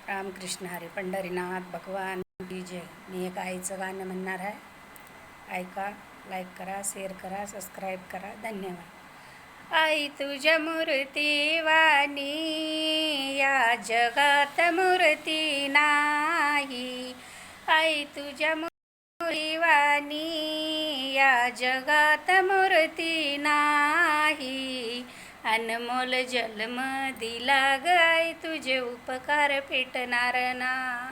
रामकृष्ण हरी पंढरीनाथ भगवान की जय. मी एक आईचं गाणं म्हणणार आहे. ऐका, लाईक करा, शेअर करा, सबस्क्राईब करा. धन्यवाद. आई तुझ्या मूर्ती वाणी या जगात मूर्ती नाही. आई तुझ्या मूर्ती वाणी या जगात मूर्ती नाही. अनमोल जन्म दिला गाय तुझे उपकार फिटणार ना.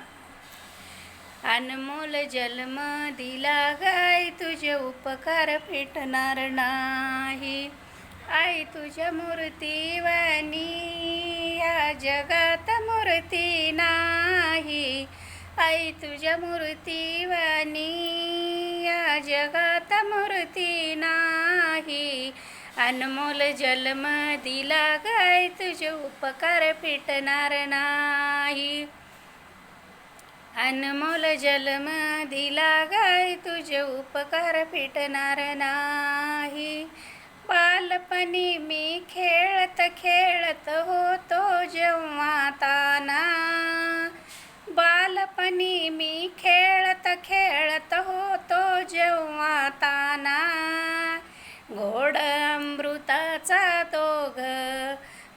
अनमोल जन्म दिला गाय तुझे उपकार फिटणार नाही. आई तुझ्या मूर्ती वाणी या जगात मूर्ती नाही. आई तुझ्या मूर्ती वाणी या जगात मूर्ती नाही. अनमोल जन्म दिला गाय तुझे उपकार फिटणार नाही. अनमोल जन्म दिला गाय तुझे उपकार फिटणार नाही. बालपणी मी खेळत खेळत होतो जेव्हा ताना. बालपणी मी खेळत खेळत होतो जेव्हा ताना. गोड अमृताचा तो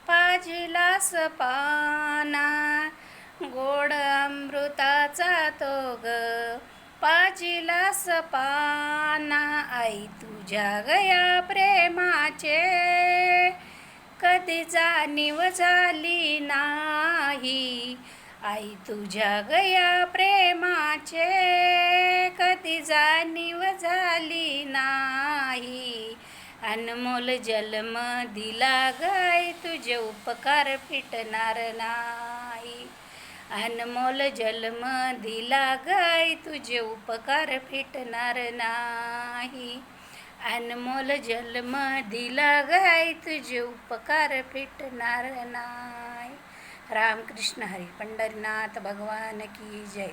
पाजिलास पाना. गोड अमृताचा तो पाजिलास पाना. आई तुझ्या गया प्रेमाचे कधी जाणीव झाली नाही. आई तुझ्या गया प्रेमाचे कधी जाणीव झाली नाही. अनमोल जन्म दिला गाय तुझे उपकार फिटणार नाही. अनमोल जन्म दिला गाय तुझे उपकार फिटणार नाही. अनमोल जन्म दिला गाय तुझे उपकार फिटणार नाही. रामकृष्ण हरी पंढरीनाथ भगवान की जय.